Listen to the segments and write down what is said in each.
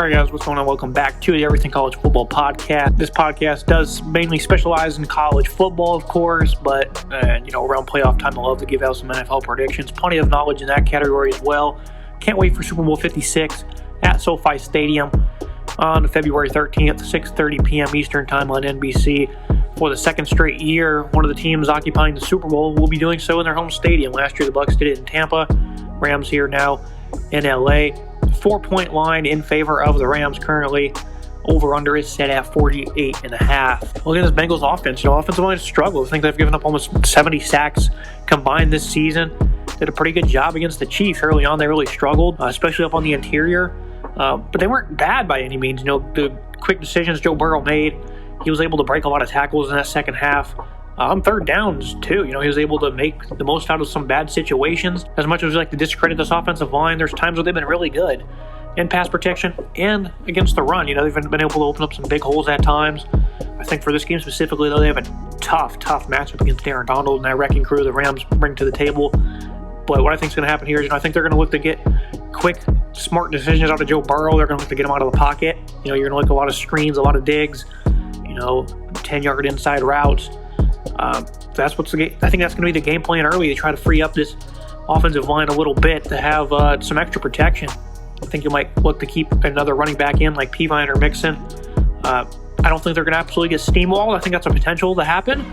All right, guys, what's going on? Welcome back to the Everything College Football Podcast. This podcast does mainly specialize in college football, of course, but, around playoff time, I love to give out some NFL predictions. Plenty of knowledge in that category as well. Can't wait for Super Bowl 56 at SoFi Stadium on February 13th, 6:30 p.m. Eastern Time on NBC. For the second straight year, one of the teams occupying the Super Bowl will be doing so in their home stadium. Last year, the Bucs did it in Tampa. Rams here now in LA. 4-point line in favor of the Rams currently. Over-under is set at 48.5. Look at this Bengals offense. Offensive line struggled. I think they've given up almost 70 sacks combined this season. Did a pretty good job against the Chiefs. Early on, they really struggled, especially up on the interior. But they weren't bad by any means. The quick decisions Joe Burrow made, he was able to break a lot of tackles in that second half. On third downs, too. He was able to make the most out of some bad situations. As much as we like to discredit this offensive line, there's times where they've been really good in pass protection and against the run. They've been able to open up some big holes at times. I think for this game specifically, though, they have a tough matchup against Aaron Donald and that wrecking crew the Rams bring to the table. But what I think is going to happen here is, I think they're going to look to get quick, smart decisions out of Joe Burrow. They're going to look to get him out of the pocket. You're going to look at a lot of screens, a lot of digs, 10-yard inside routes. I think that's going to be the game plan early to try to free up this offensive line a little bit to have some extra protection. I think you might look to keep another running back in like Peavine or Mixon. I don't think they're going to absolutely get steamwalled. I think that's a potential to happen.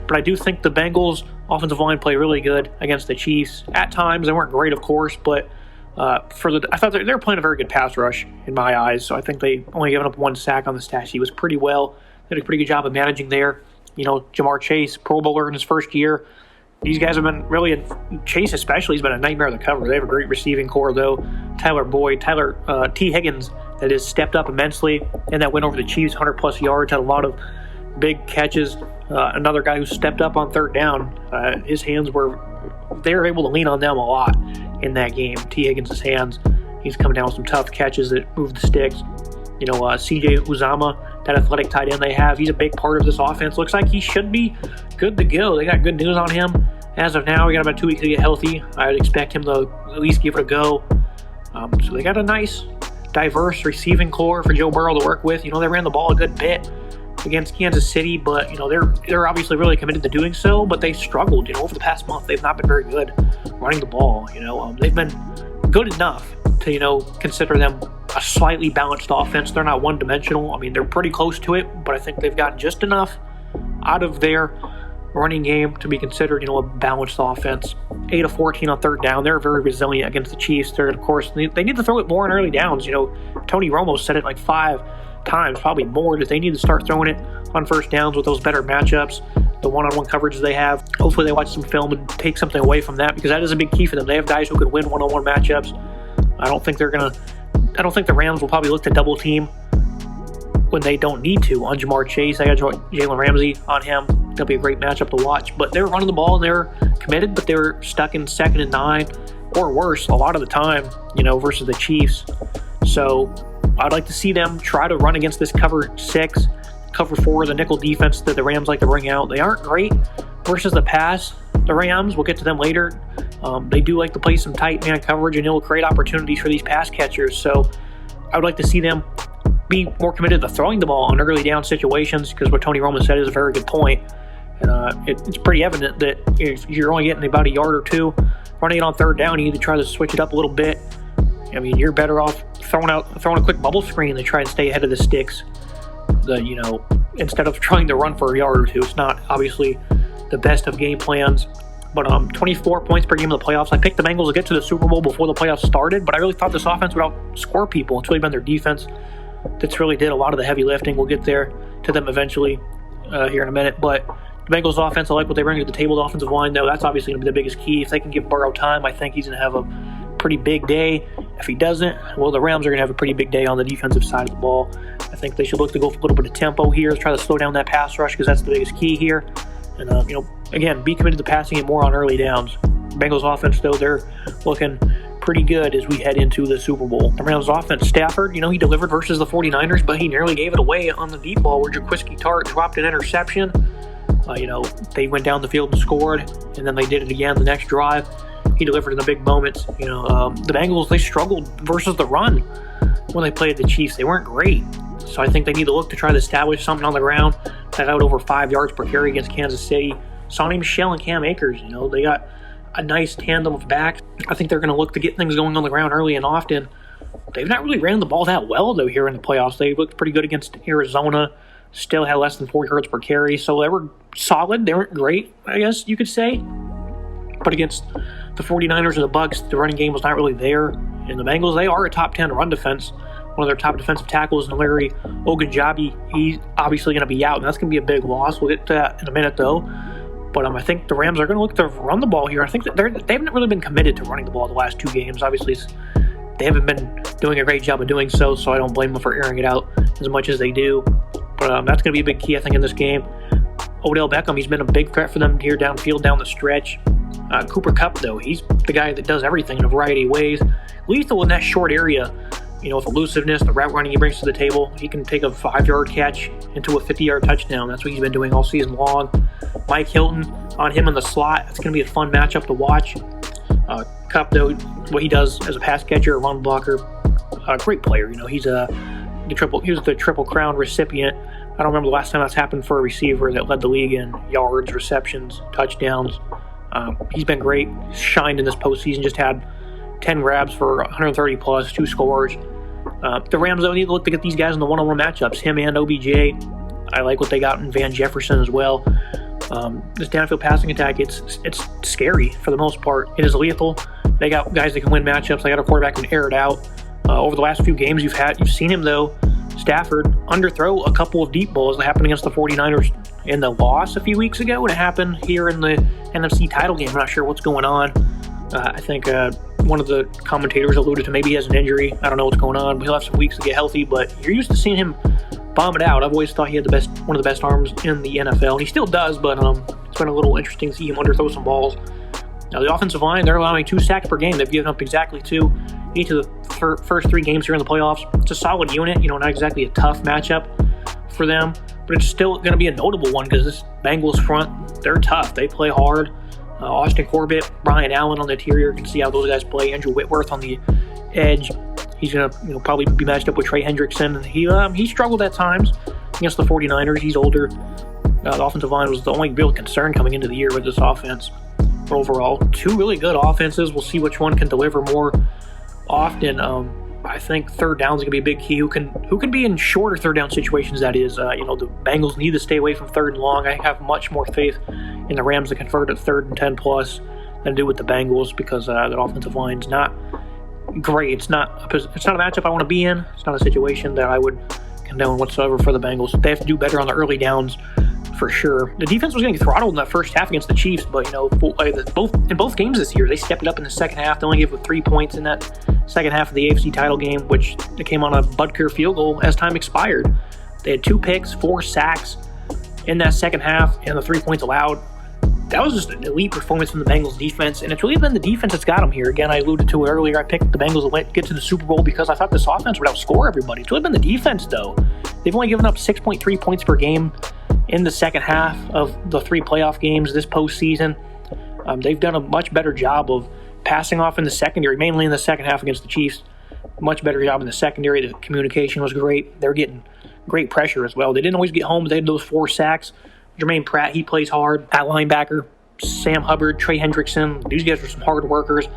But I do think the Bengals offensive line play really good against the Chiefs. At times, they weren't great, of course, but I thought they were playing a very good pass rush in my eyes. So I think they only given up one sack on the stat sheet. Was pretty well. Did a pretty good job of managing there. Jamar Chase, Pro Bowler in his first year. These guys have been really, Chase especially, has been a nightmare to cover. They have a great receiving core, though. T. Higgins, that has stepped up immensely, and that went over the Chiefs, 100-plus yards, had a lot of big catches. Another guy who stepped up on third down. His hands they were able to lean on them a lot in that game. T. Higgins' hands, he's coming down with some tough catches that move the sticks. C.J. Uzomah, that athletic tight end they have, he's a big part of this offense. Looks like he should be good to go. They got good news on him. As of now, we got about 2 weeks to get healthy. I would expect him to at least give it a go. So they got a nice, diverse receiving core for Joe Burrow to work with. They ran the ball a good bit against Kansas City, but, they're obviously really committed to doing so, but they struggled. Over the past month, they've not been very good running the ball. They've been good enough to, consider them a slightly balanced offense. They're not one-dimensional. They're pretty close to it, but I think they've gotten just enough out of their running game to be considered, a balanced offense. 8 of 14 on third down. They're very resilient against the Chiefs. They need to throw it more on early downs. Tony Romo said it like 5 times, probably more, that they need to start throwing it on first downs with those better matchups, the one-on-one coverage they have. Hopefully they watch some film and take something away from that, because that is a big key for them. They have guys who can win one-on-one matchups. I don't think the Rams will probably look to double team when they don't need to on Jamar Chase. I got Jalen Ramsey on him. That'll be a great matchup to watch. But they were running the ball and they were committed, but they were stuck in 2nd and 9 or worse a lot of the time, versus the Chiefs. So I'd like to see them try to run against this cover 6, cover 4, the nickel defense that the Rams like to bring out. They aren't great versus the pass. The Rams, we'll get to them later. They do like to play some tight man coverage, and it will create opportunities for these pass catchers. So I would like to see them be more committed to throwing the ball on early down situations, because what Tony Romo said is a very good point. And it's pretty evident that if you're only getting about a yard or 2 running it on third down, you need to try to switch it up a little bit. You're better off throwing a quick bubble screen to try and stay ahead of the sticks. Instead of trying to run for a yard or 2. It's not obviously the best of game plans. But 24 points per game in the playoffs. I picked the Bengals to get to the Super Bowl before the playoffs started, but I really thought this offense would outscore people. It's really been their defense that's really did a lot of the heavy lifting. We'll get there to them eventually here in a minute. But the Bengals offense, I like what they bring to the table. The offensive line, though, that's obviously going to be the biggest key. If they can give Burrow time, I think he's going to have a pretty big day. If he doesn't, well, the Rams are going to have a pretty big day on the defensive side of the ball. I think they should look to go for a little bit of tempo here, try to slow down that pass rush, because that's the biggest key here. And, again, be committed to passing it more on early downs. Bengals offense, though, they're looking pretty good as we head into the Super Bowl. The Rams offense, Stafford, he delivered versus the 49ers, but he nearly gave it away on the deep ball where Jaquiski Tartt dropped an interception. They went down the field and scored, and then they did it again the next drive. he delivered in the big moments. The Bengals, they struggled versus the run when they played the Chiefs. They weren't great. So I think they need to look to try to establish something on the ground. They got over 5 yards per carry against Kansas City. Sonny Michel and Cam Akers, they got a nice tandem of backs. I think they're going to look to get things going on the ground early and often. They've not really ran the ball that well, though, here in the playoffs. They looked pretty good against Arizona. Still had less than 4 yards per carry. So they were solid. They weren't great, I guess you could say. But against the 49ers and the Bucs, the running game was not really there. And the Bengals, they are a top 10 run defense. One of their top defensive tackles, Larry Ogunjobi, he's obviously going to be out, and that's going to be a big loss. We'll get to that in a minute, though. But I think the Rams are going to look to run the ball here. I think that they haven't really been committed to running the ball the last 2 games. Obviously, they haven't been doing a great job of doing so I don't blame them for airing it out as much as they do. But that's going to be a big key, I think, in this game. Odell Beckham, he's been a big threat for them here downfield, down the stretch. Cooper Kupp, though, he's the guy that does everything in a variety of ways. Lethal in that short area. With elusiveness, the route running he brings to the table, he can take a 5-yard catch into a 50-yard touchdown. That's what he's been doing all season long. Mike Hilton on him in the slot. It's going to be a fun matchup to watch. Kupp, though, what he does as a pass catcher, a run blocker, a great player. He was the Triple Crown recipient. I don't remember the last time that's happened for a receiver that led the league in yards, receptions, touchdowns. He's been great. Shined in this postseason. Just had 10 grabs for 130 plus, 2 scores. The Rams, though, need to look to get these guys in the one-on-one matchups, him and OBJ. I like what they got in Van Jefferson as well. This downfield passing attack, it's scary for the most part. It is lethal. They got guys that can win matchups. They got a quarterback who can air it out. Over the last few games you've seen him, though, Stafford, underthrow a couple of deep balls that happened against the 49ers in the loss a few weeks ago, and it happened here in the NFC title game. I'm not sure what's going on. I think one of the commentators alluded to maybe he has an injury. I don't know what's going on. He'll have some weeks to get healthy, but you're used to seeing him bomb it out. I've always thought he had one of the best arms in the NFL, and he still does, but it's been a little interesting to see him underthrow some balls. Now, the offensive line, they're allowing 2 sacks per game. They've given up exactly 2 each of the first 3 games here in the playoffs. It's a solid unit, not exactly a tough matchup for them, but it's still going to be a notable one because this Bengals front, they're tough. They play hard. Austin Corbett, Brian Allen on the interior. You can see how those guys play. Andrew Whitworth on the edge. He's going to probably be matched up with Trey Hendrickson. He struggled at times against the 49ers. He's older. The offensive line was the only real concern coming into the year with this offense. But overall, 2 really good offenses. We'll see which one can deliver more often. I think third down is going to be a big key. Who can be in shorter third down situations, that is. The Bengals need to stay away from 3rd and long. I have much more faith in the Rams to convert at 3rd and 10 plus than do with the Bengals because that offensive line is not great. It's not a matchup I want to be in. It's not a situation that I would condone whatsoever for the Bengals. They have to do better on the early downs for sure. The defense was getting throttled in that first half against the Chiefs, but in both games this year, they stepped it up in the second half. They only gave up 3 points in that second half of the AFC title game, which they came on a Butker field goal as time expired. They had 2 picks, 4 sacks in that second half, and the 3 points allowed. That was just an elite performance from the Bengals defense, and it's really been the defense that's got them here. Again, I alluded to it earlier. I picked the Bengals to get to the Super Bowl because I thought this offense would outscore everybody. It's really been the defense, though. They've only given up 6.3 points per game in the second half of the 3 playoff games this postseason. They've done a much better job of passing off in the secondary, mainly in the second half against the Chiefs. Much better job in the secondary. The communication was great. They're getting great pressure as well. They didn't always get home, but they had those 4 sacks. Jermaine Pratt, he plays hard at linebacker. Sam Hubbard, Trey Hendrickson, these guys are some hard workers.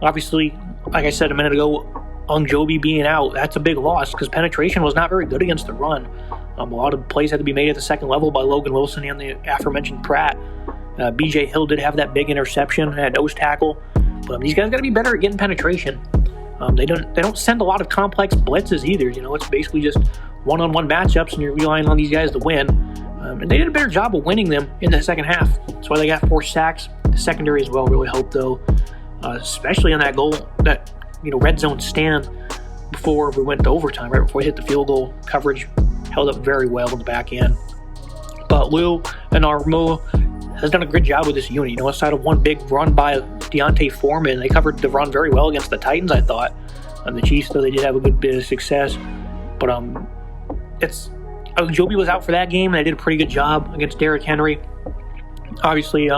Obviously, like I said a minute ago, Ogunjobi being out, that's a big loss because penetration was not very good against the run. A lot of plays had to be made at the second level by Logan Wilson and the aforementioned Pratt. B.J. Hill did have that big interception, had nose tackle. But these guys got to be better at getting penetration. They don't send a lot of complex blitzes either. It's basically just one-on-one matchups, and you're relying on these guys to win. And they did a better job of winning them in the second half. That's why they got 4 sacks. The secondary as well really helped, though, especially on that goal, that red zone stand before we went to overtime, right before we hit the field goal. Coverage held up very well on the back end. But Lou and Armo has done a good job with this unit. Aside of one big run by Deontay Foreman, they covered the run very well against the Titans, I thought. The Chiefs, though, they did have a good bit of success. But Ogunjobi was out for that game, and they did a pretty good job against Derrick Henry. Obviously,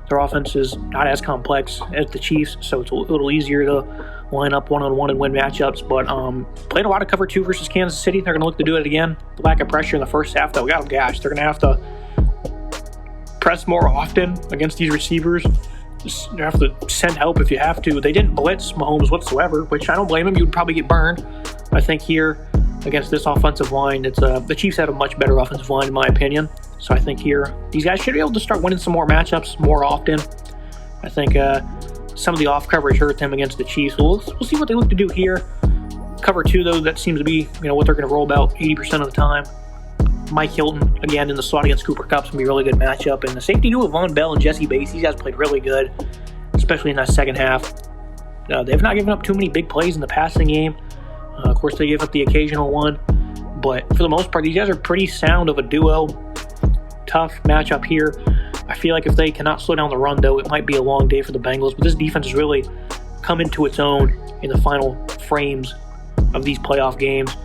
Their offense is not as complex as the Chiefs, so it's a little easier to line up one-on-one and win matchups. But played a lot of cover 2 versus Kansas City. They're going to look to do it again. The lack of pressure in the first half, though, got them gashed. They're going to have to press more often against these receivers. You have to send help if you have to. They didn't blitz Mahomes whatsoever, which I don't blame him. You would probably get burned. I think here against this offensive line, it's the Chiefs had a much better offensive line in my opinion. So I think here these guys should be able to start winning some more matchups more often. I think some of the off coverage hurt them against the Chiefs. We'll see what they look to do here. Cover 2 though, that seems to be what they're going to roll about 80% of the time. Mike Hilton, again, in the slot against Cooper Kupp's going to be a really good matchup. And the safety duo of Von Bell and Jesse Bates, these guys played really good, especially in that second half. They've not given up too many big plays in the passing game. Of course, they gave up the occasional one. But for the most part, these guys are pretty sound of a duo. Tough matchup here. I feel like if they cannot slow down the run, though, it might be a long day for the Bengals. But this defense has really come into its own in the final frames of these playoff games.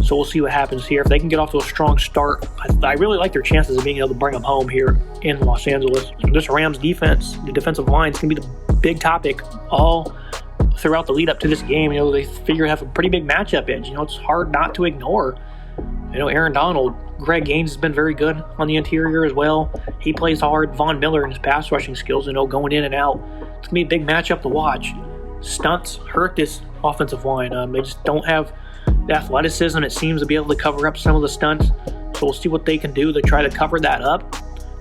So we'll see what happens here. If they can get off to a strong start, I really like their chances of being able to bring them home here in Los Angeles. This Rams defense, the defensive line, is going to be the big topic all throughout the lead up to this game. They figure to have a pretty big matchup edge. It's hard not to ignore. Aaron Donald, Greg Gaines has been very good on the interior as well. He plays hard. Von Miller and his pass rushing skills, going in and out. It's going to be a big matchup to watch. Stunts hurt this offensive line. They just don't have the athleticism, it seems, to be able to cover up some of the stunts. So we'll see what they can do to try to cover that up.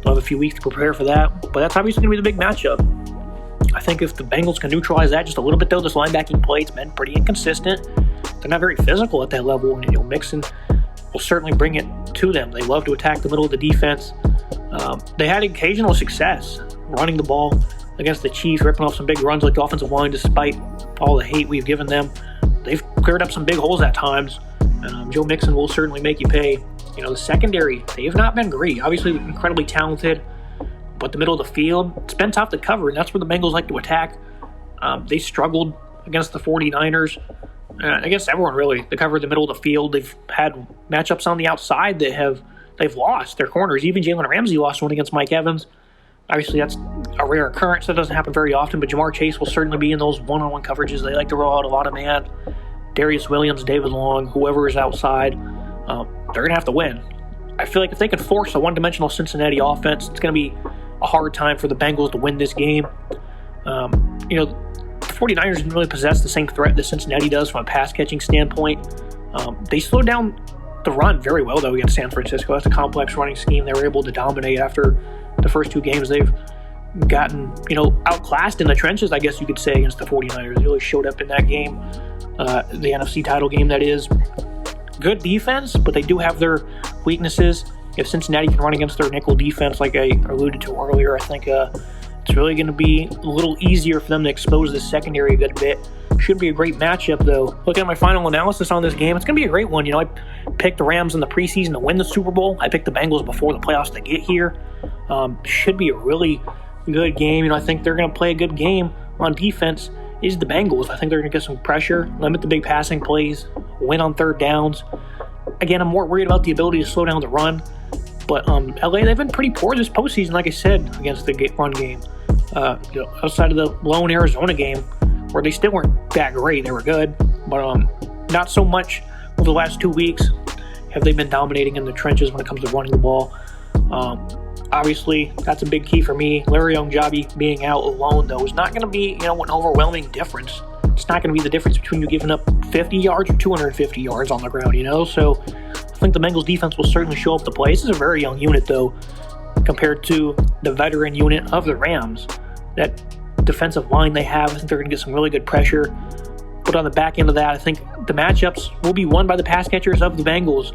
They'll have a few weeks to prepare for that. But that's obviously going to be the big matchup. I think if the Bengals can neutralize that just a little bit, though, this linebacking play, it's been pretty inconsistent. They're not very physical at that level. And, Mixon will certainly bring it to them. They love to attack the middle of the defense. They had occasional success running the ball against the Chiefs, ripping off some big runs like the offensive line, despite all the hate we've given them. They've cleared up some big holes at times. Joe Mixon will certainly make you pay. The secondary, they have not been great. Obviously, incredibly talented, but the middle of the field, it's been tough to cover, and that's where the Bengals like to attack. They struggled against the 49ers, against everyone, really, to cover the middle of the field. They've had matchups on the outside that they've lost their corners. Even Jalen Ramsey lost one against Mike Evans. Obviously, that's a rare occurrence. That doesn't happen very often, but Jamar Chase will certainly be in those one-on-one coverages. They like to roll out a lot of man. Darius Williams, David Long, whoever is outside, they're going to have to win. I feel like if they can force a one-dimensional Cincinnati offense, it's going to be a hard time for the Bengals to win this game. The 49ers didn't really possess the same threat that Cincinnati does from a pass-catching standpoint. They slowed down the run very well, though, against San Francisco. That's a complex running scheme. They were able to dominate after the first 2 games. They've gotten, outclassed in the trenches, I guess you could say, against the 49ers. They really showed up in that game, the NFC title game, that is. Good defense, but they do have their weaknesses. If Cincinnati can run against their nickel defense, like I alluded to earlier, I think it's really going to be a little easier for them to expose the secondary a good bit. Should be a great matchup, though. Looking at my final analysis on this game, it's going to be a great one. I picked the Rams in the preseason to win the Super Bowl. I picked the Bengals before the playoffs to get here. Should be a really good game. I think they're going to play a good game on defense. Is the Bengals. I think they're going to get some pressure, limit the big passing plays, win on third downs. Again, I'm more worried about the ability to slow down the run. But LA, they've been pretty poor this postseason, like I said, against the run game. Outside of the lone Arizona game, where they still weren't that great. They were good, but not so much over the last 2 weeks have they been dominating in the trenches when it comes to running the ball. Obviously, that's a big key for me. Larry Ogunjobi being out alone, though, is not going to be, an overwhelming difference. It's not going to be the difference between you giving up 50 yards or 250 yards on the ground, So I think the Bengals defense will certainly show up to play. This is a very young unit, though, compared to the veteran unit of the Rams. That defensive line they have, I think they're going to get some really good pressure. But on the back end of that, I think the matchups will be won by the pass catchers of the Bengals.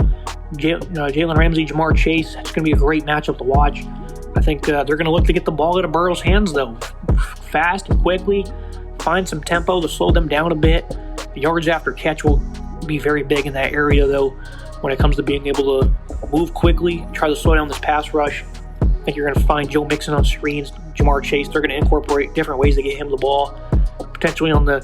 Jalen Ramsey, Jamar Chase, it's going to be a great matchup to watch. I think they're going to look to get the ball out of Burrow's hands, though, fast and quickly, find some tempo to slow them down a bit. The yards after catch will be very big in that area, though, when it comes to being able to move quickly, try to slow down this pass rush. I think you're going to find Joe Mixon on screens, Jamar Chase. They're going to incorporate different ways to get him the ball, potentially on the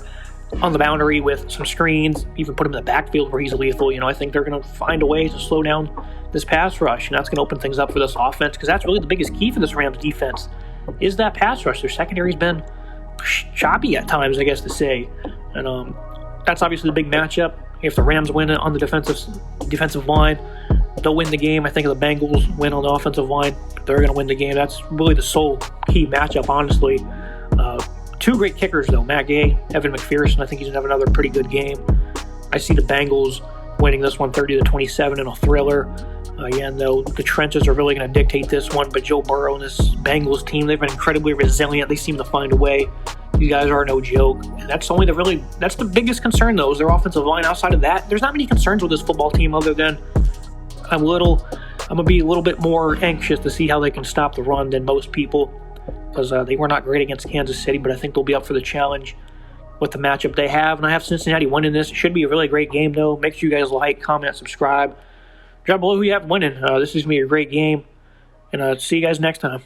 boundary with some screens, even put him in the backfield where he's lethal. I think they're going to find a way to slow down this pass rush, and that's going to open things up for this offense, because that's really the biggest key for this Rams defense. is that pass rush. Their secondary's been choppy at times, I guess to say. And that's obviously the big matchup. If the Rams win it on the defensive line, they'll win the game. I think if the Bengals win on the offensive line, they're going to win the game. That's really the sole key matchup, honestly. Two great kickers, though. Matt Gay, Evan McPherson. I think he's going to have another pretty good game. I see the Bengals winning this one 30-27 in a thriller. Again, though, the trenches are really going to dictate this one, but Joe Burrow and this Bengals team, they've been incredibly resilient. They seem to find a way. These guys are no joke. And that's the biggest concern, though, is their offensive line. Outside of that, there's not many concerns with this football team other than I'm going to be a little bit more anxious to see how they can stop the run than most people, because they were not great against Kansas City, but I think they'll be up for the challenge with the matchup they have. And I have Cincinnati winning this. It should be a really great game, though. Make sure you guys like, comment, subscribe. Drop below who you have winning. This is going to be a great game. And see you guys next time.